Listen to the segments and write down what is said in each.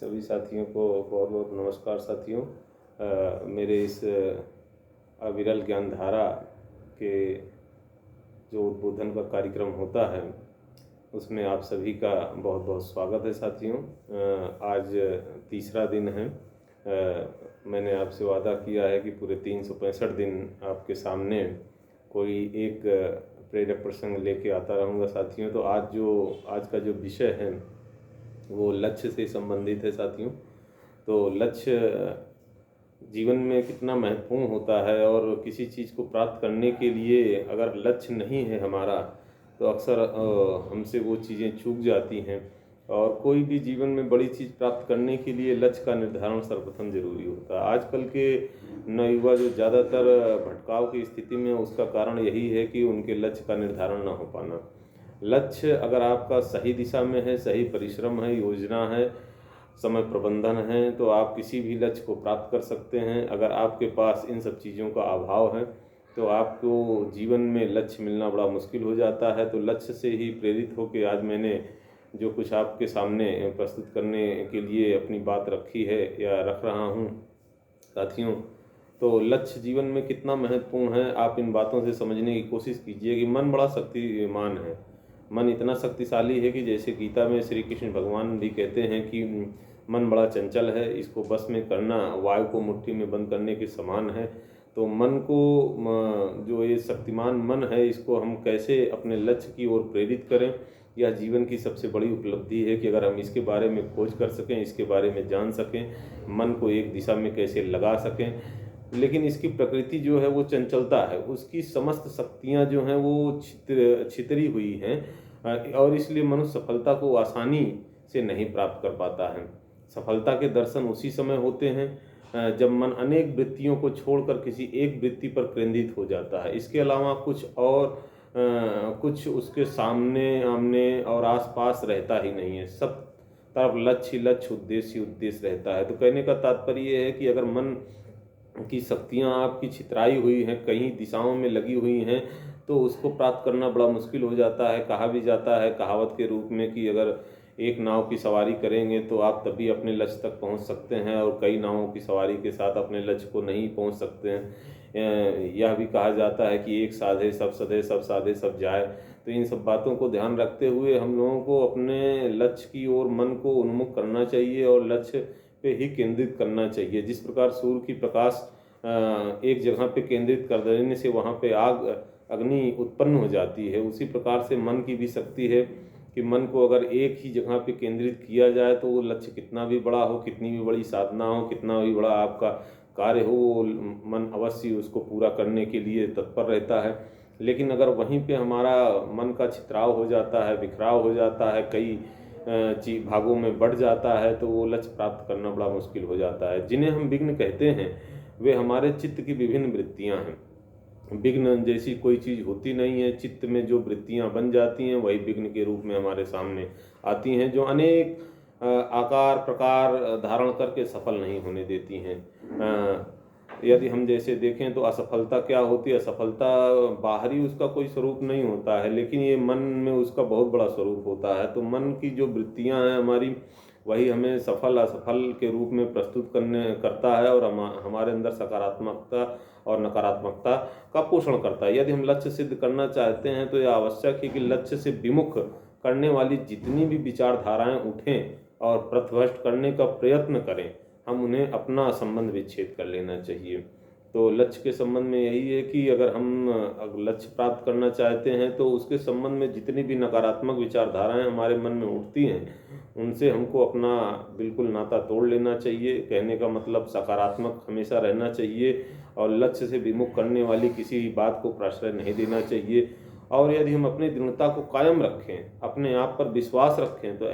सभी साथियों को बहुत बहुत नमस्कार साथियों। मेरे इस अविरल ज्ञान धारा के जो उद्बोधन का कार्यक्रम होता है उसमें आप सभी का बहुत बहुत स्वागत है साथियों। आज तीसरा दिन है। मैंने आपसे वादा किया है कि पूरे 365 दिन आपके सामने कोई एक प्रेरक प्रसंग लेके आता रहूँगा साथियों। तो आज का जो विषय है वो लक्ष्य से संबंधित है साथियों। तो लक्ष्य जीवन में कितना महत्वपूर्ण होता है और किसी चीज़ को प्राप्त करने के लिए अगर लक्ष्य नहीं है हमारा तो अक्सर हमसे वो चीज़ें चूक जाती हैं। और कोई भी जीवन में बड़ी चीज़ प्राप्त करने के लिए लक्ष्य का निर्धारण सर्वप्रथम जरूरी होता है। आजकल के नवयुवा जो ज़्यादातर भटकाव की स्थिति में, उसका कारण यही है कि उनके लक्ष्य का निर्धारण ना हो पाना। लक्ष्य अगर आपका सही दिशा में है, सही परिश्रम है, योजना है, समय प्रबंधन है, तो आप किसी भी लक्ष्य को प्राप्त कर सकते हैं। अगर आपके पास इन सब चीज़ों का अभाव है तो आपको जीवन में लक्ष्य मिलना बड़ा मुश्किल हो जाता है। तो लक्ष्य से ही प्रेरित होकर आज मैंने जो कुछ आपके सामने प्रस्तुत करने के लिए अपनी बात रखी है या रख रहा हूँ साथियों। तो लक्ष्य जीवन में कितना महत्वपूर्ण है, आप इन बातों से समझने की कोशिश कीजिए कि मन बड़ा शक्तिमान है। मन इतना शक्तिशाली है कि जैसे गीता में श्री कृष्ण भगवान भी कहते हैं कि मन बड़ा चंचल है, इसको बस में करना वायु को मुट्ठी में बंद करने के समान है। तो मन को, जो ये शक्तिमान मन है, इसको हम कैसे अपने लक्ष्य की ओर प्रेरित करें, यह जीवन की सबसे बड़ी उपलब्धि है कि अगर हम इसके बारे में खोज कर सकें, इसके बारे में जान सकें, मन को एक दिशा में कैसे लगा सकें। लेकिन इसकी प्रकृति जो है वो चंचलता है, उसकी समस्त शक्तियाँ जो हैं वो छितरी हुई हैं और इसलिए मनुष्य सफलता को आसानी से नहीं प्राप्त कर पाता है। सफलता के दर्शन उसी समय होते हैं जब मन अनेक वृत्तियों को छोड़कर किसी एक वृत्ति पर केंद्रित हो जाता है। इसके अलावा कुछ उसके सामने आमने और आसपास रहता ही नहीं है। सब तरफ लक्ष्य ही लक्ष्य, उद्देश्य ही उद्देश्य रहता है। तो कहने का तात्पर्य ये है कि अगर मन की शक्तियाँ आपकी छितराई हुई हैं, कई दिशाओं में लगी हुई हैं, तो उसको प्राप्त करना बड़ा मुश्किल हो जाता है। कहा भी जाता है कहावत के रूप में कि अगर एक नाव की सवारी करेंगे तो आप तभी अपने लक्ष्य तक पहुंच सकते हैं और कई नावों की सवारी के साथ अपने लक्ष्य को नहीं पहुंच सकते हैं। यह भी कहा जाता है कि एक साधे सब सधे, सब साधे सब जाए। तो इन सब बातों को ध्यान रखते हुए हम लोगों को अपने लक्ष्य की ओर मन को उन्मुख करना चाहिए और लक्ष्य पे ही केंद्रित करना चाहिए। जिस प्रकार सूर्य की प्रकाश एक जगह पे केंद्रित कर देने से वहाँ पे अग्नि उत्पन्न हो जाती है, उसी प्रकार से मन की भी शक्ति है कि मन को अगर एक ही जगह पे केंद्रित किया जाए तो वो लक्ष्य कितना भी बड़ा हो, कितनी भी बड़ी साधना हो, कितना भी बड़ा आपका कार्य हो, वो मन अवश्य उसको पूरा करने के लिए तत्पर रहता है। लेकिन अगर वहीं पे हमारा मन का छितराव हो जाता है, बिखराव हो जाता है, कई भागों में बढ़ जाता है, तो वो लक्ष्य प्राप्त करना बड़ा मुश्किल हो जाता है। जिन्हें हम विघ्न कहते हैं वे हमारे चित्त की विभिन्न वृत्तियां हैं। विघ्न जैसी कोई चीज़ होती नहीं है, चित्त में जो वृत्तियां बन जाती हैं वही विघ्न के रूप में हमारे सामने आती हैं, जो अनेक आकार प्रकार धारण करके सफल नहीं होने देती हैं। यदि हम जैसे देखें तो असफलता क्या होती है? असफलता बाहरी उसका कोई स्वरूप नहीं होता है, लेकिन ये मन में उसका बहुत बड़ा स्वरूप होता है। तो मन की जो वृत्तियां हैं हमारी, वही हमें सफल असफल के रूप में प्रस्तुत करता है और हमारे अंदर सकारात्मकता और नकारात्मकता का पोषण करता है। यदि हम लक्ष्य सिद्ध करना चाहते हैं तो यह आवश्यक है कि लक्ष्य से विमुख करने वाली जितनी भी विचारधाराएं उठें और पथभ्रष्ट करने का प्रयत्न करें, हम उन्हें अपना संबंध विच्छेद कर लेना चाहिए। तो लक्ष्य के संबंध में यही है कि अगर हम लक्ष्य प्राप्त करना चाहते हैं तो उसके संबंध में जितनी भी नकारात्मक विचारधाराएं हमारे मन में उठती हैं उनसे हमको अपना बिल्कुल नाता तोड़ लेना चाहिए। कहने का मतलब सकारात्मक हमेशा रहना चाहिए और लक्ष्य से विमुख करने वाली किसी बात को प्रश्रय नहीं देना चाहिए। और यदि हम अपनी दृढ़ता को कायम रखें, अपने आप पर विश्वास रखें, तो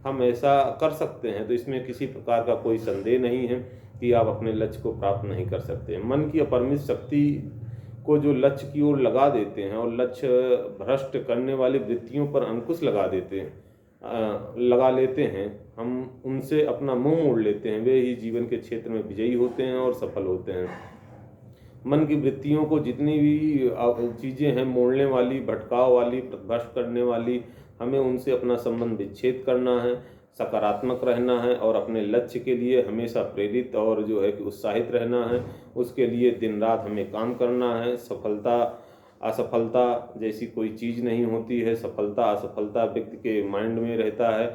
हम ऐसा कर सकते हैं। तो इसमें किसी प्रकार का कोई संदेह नहीं है कि आप अपने लक्ष्य को प्राप्त नहीं कर सकते। मन की अपरिमित शक्ति को जो लक्ष्य की ओर लगा देते हैं और लक्ष्य भ्रष्ट करने वाली वृत्तियों पर अंकुश लगा लेते हैं, हम उनसे अपना मुंह मोड़ लेते हैं, वे ही जीवन के क्षेत्र में विजयी होते हैं और सफल होते हैं। मन की वृत्तियों को जितनी भी चीज़ें हैं मोड़ने वाली, भटकाव वाली, भ्रष्ट करने वाली, हमें उनसे अपना संबंध विच्छेद करना है। सकारात्मक रहना है और अपने लक्ष्य के लिए हमेशा प्रेरित और जो है कि उत्साहित रहना है। उसके लिए दिन रात हमें काम करना है। सफलता असफलता जैसी कोई चीज़ नहीं होती है। सफलता असफलता व्यक्ति के माइंड में रहता है।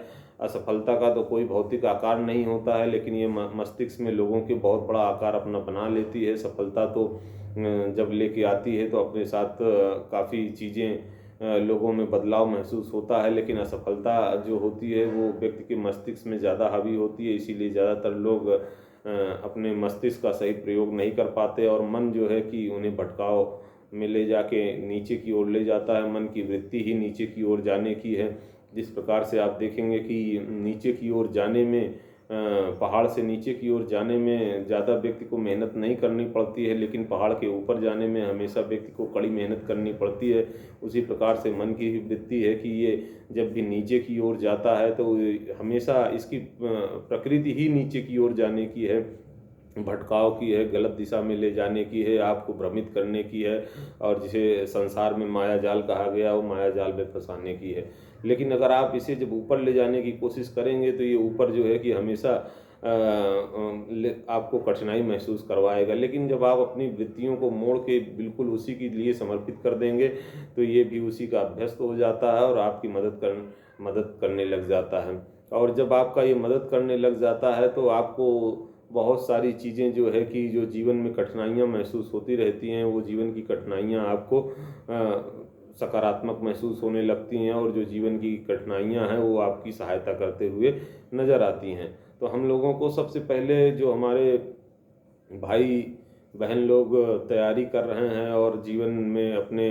असफलता का तो कोई भौतिक आकार नहीं होता है, लेकिन ये मस्तिष्क में लोगों के बहुत बड़ा आकार अपना बना लेती है। सफलता तो जब लेके आती है तो अपने साथ काफ़ी चीज़ें लोगों में बदलाव महसूस होता है, लेकिन असफलता जो होती है वो व्यक्ति के मस्तिष्क में ज़्यादा हावी होती है। इसीलिए ज़्यादातर लोग अपने मस्तिष्क का सही प्रयोग नहीं कर पाते और मन जो है कि उन्हें भटकाव में ले जाके नीचे की ओर ले जाता है। मन की वृत्ति ही नीचे की ओर जाने की है। जिस प्रकार से आप देखेंगे कि नीचे की ओर जाने में पहाड़ से नीचे की ओर जाने में ज़्यादा व्यक्ति को मेहनत नहीं करनी पड़ती है, लेकिन पहाड़ के ऊपर जाने में हमेशा व्यक्ति को कड़ी मेहनत करनी पड़ती है। उसी प्रकार से मन की ही वृत्ति है कि ये जब भी नीचे की ओर जाता है तो हमेशा इसकी प्रकृति ही नीचे की ओर जाने की है, भटकाव की है, गलत दिशा में ले जाने की है, आपको भ्रमित करने की है और जिसे संसार में माया जाल कहा गया वो माया जाल में फंसाने की है। लेकिन अगर आप इसे जब ऊपर ले जाने की कोशिश करेंगे तो ये ऊपर जो है कि हमेशा आपको कठिनाई महसूस करवाएगा। लेकिन जब आप अपनी वृत्तियों को मोड़ के बिल्कुल उसी के लिए समर्पित कर देंगे तो ये भी उसी का अभ्यस्त हो जाता है और आपकी मदद करने लग जाता है। और जब आपका ये मदद करने लग जाता है तो आपको बहुत सारी चीज़ें जो है कि जो जीवन में कठिनाइयाँ महसूस होती रहती हैं, वो जीवन की कठिनाइयाँ आपको सकारात्मक महसूस होने लगती हैं और जो जीवन की कठिनाइयाँ हैं वो आपकी सहायता करते हुए नज़र आती हैं। तो हम लोगों को सबसे पहले जो हमारे भाई बहन लोग तैयारी कर रहे हैं और जीवन में अपने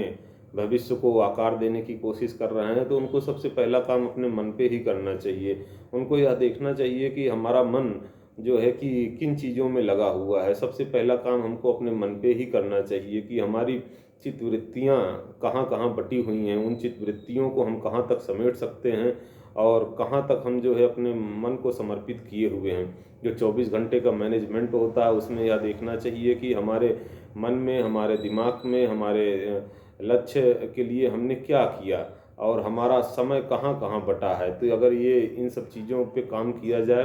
भविष्य को आकार देने की कोशिश कर रहे हैं, तो उनको सबसे पहला काम अपने मन पे ही करना चाहिए। उनको यह देखना चाहिए कि हमारा मन जो है कि किन चीज़ों में लगा हुआ है। सबसे पहला काम हमको अपने मन पे ही करना चाहिए कि हमारी चित्तवृत्तियाँ कहाँ कहाँ बटी हुई हैं, उन चित्तवृत्तियों को हम कहाँ तक समेट सकते हैं और कहाँ तक हम जो है अपने मन को समर्पित किए हुए हैं। जो 24 घंटे का मैनेजमेंट होता है उसमें यह देखना चाहिए कि हमारे मन में, हमारे दिमाग में, हमारे लक्ष्य के लिए हमने क्या किया और हमारा समय कहाँ कहाँ बटा है। तो अगर ये इन सब चीज़ों पे काम किया जाए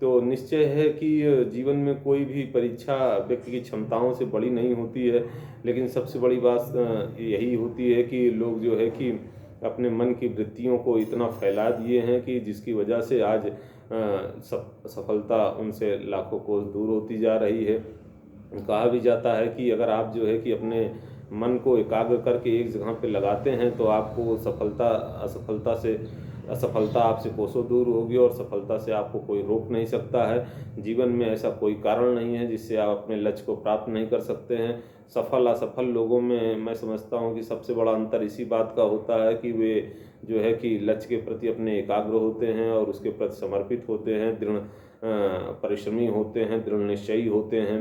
तो निश्चय है कि जीवन में कोई भी परीक्षा व्यक्ति की क्षमताओं से बड़ी नहीं होती है। लेकिन सबसे बड़ी बात यही होती है कि लोग जो है कि अपने मन की वृत्तियों को इतना फैला दिए हैं कि जिसकी वजह से आज सफलता उनसे लाखों कोस दूर होती जा रही है। कहा भी जाता है कि अगर आप जो है कि अपने मन को एकाग्र करके एक जगह पे लगाते हैं तो आपको असफलता आपसे कोसों दूर होगी और सफलता से आपको कोई रोक नहीं सकता है। जीवन में ऐसा कोई कारण नहीं है जिससे आप अपने लक्ष्य को प्राप्त नहीं कर सकते हैं। सफल असफल लोगों में मैं समझता हूँ कि सबसे बड़ा अंतर इसी बात का होता है कि वे जो है कि लक्ष्य के प्रति अपने एकाग्र होते हैं और उसके प्रति समर्पित होते हैं, दृढ़ परिश्रमी होते हैं, दृढ़ निश्चयी होते हैं।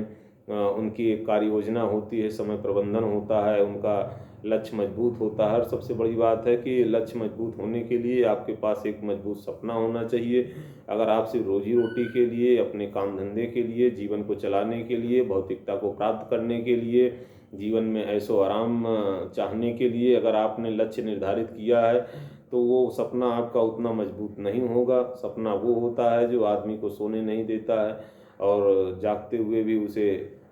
उनकी एक कार्य योजना होती है, समय प्रबंधन होता है, उनका लक्ष्य मजबूत होता है। और सबसे बड़ी बात है कि लक्ष्य मजबूत होने के लिए आपके पास एक मजबूत सपना होना चाहिए। अगर आप सिर्फ रोजी रोटी के लिए, अपने काम धंधे के लिए, जीवन को चलाने के लिए, भौतिकता को प्राप्त करने के लिए, जीवन में ऐशो आराम चाहने के लिए अगर आपने लक्ष्य निर्धारित किया है तो वो सपना आपका उतना मजबूत नहीं होगा। सपना वो होता है जो आदमी को सोने नहीं देता है और जागते हुए भी उसे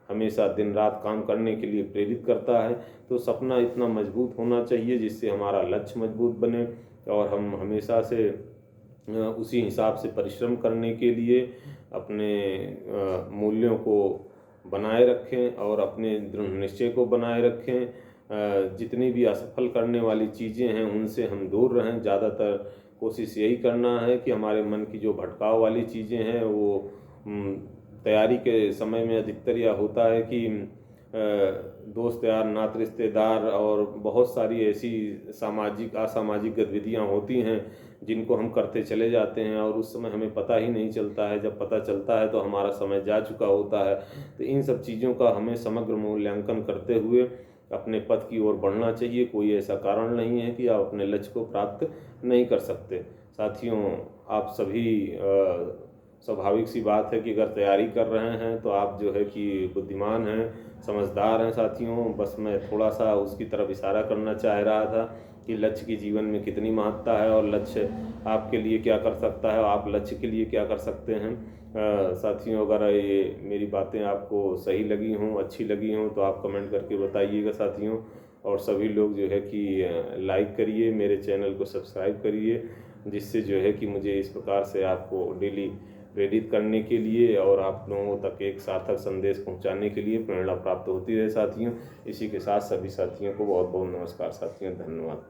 हमेशा दिन रात काम करने के लिए प्रेरित करता है। तो सपना इतना मजबूत होना चाहिए जिससे हमारा लक्ष्य मजबूत बने और हम हमेशा से उसी हिसाब से परिश्रम करने के लिए अपने मूल्यों को बनाए रखें और अपने दृढ़ निश्चय को बनाए रखें। जितनी भी असफल करने वाली चीज़ें हैं उनसे हम दूर रहें। ज़्यादातर कोशिश यही करना है कि हमारे मन की जो भटकाव वाली चीज़ें हैं वो तैयारी के समय में अधिकतर यह होता है कि दोस्त यार, नात रिश्तेदार और बहुत सारी ऐसी सामाजिक असामाजिक गतिविधियां होती हैं जिनको हम करते चले जाते हैं और उस समय हमें पता ही नहीं चलता है। जब पता चलता है तो हमारा समय जा चुका होता है। तो इन सब चीज़ों का हमें समग्र मूल्यांकन करते हुए अपने पथ की ओर बढ़ना चाहिए। कोई ऐसा कारण नहीं है कि आप अपने लक्ष्य को प्राप्त नहीं कर सकते। साथियों, आप सभी स्वाभाविक सी बात है कि अगर तैयारी कर रहे हैं तो आप जो है कि बुद्धिमान हैं, समझदार हैं। साथियों, बस मैं थोड़ा सा उसकी तरफ इशारा करना चाह रहा था कि लक्ष्य की जीवन में कितनी महत्ता है और लक्ष्य आपके लिए क्या कर सकता है और आप लक्ष्य के लिए क्या कर सकते हैं। साथियों, अगर ये मेरी बातें आपको सही लगी हों, अच्छी लगी हों, तो आप कमेंट करके बताइएगा साथियों। और सभी लोग जो है कि लाइक करिए, मेरे चैनल को सब्सक्राइब करिए, जिससे जो है कि मुझे इस प्रकार से आपको डेली प्रेरित करने के लिए और आप लोगों तक एक सार्थक संदेश पहुंचाने के लिए प्रेरणा प्राप्त होती रहे साथियों। इसी के साथ सभी साथियों को बहुत बहुत नमस्कार साथियों, धन्यवाद।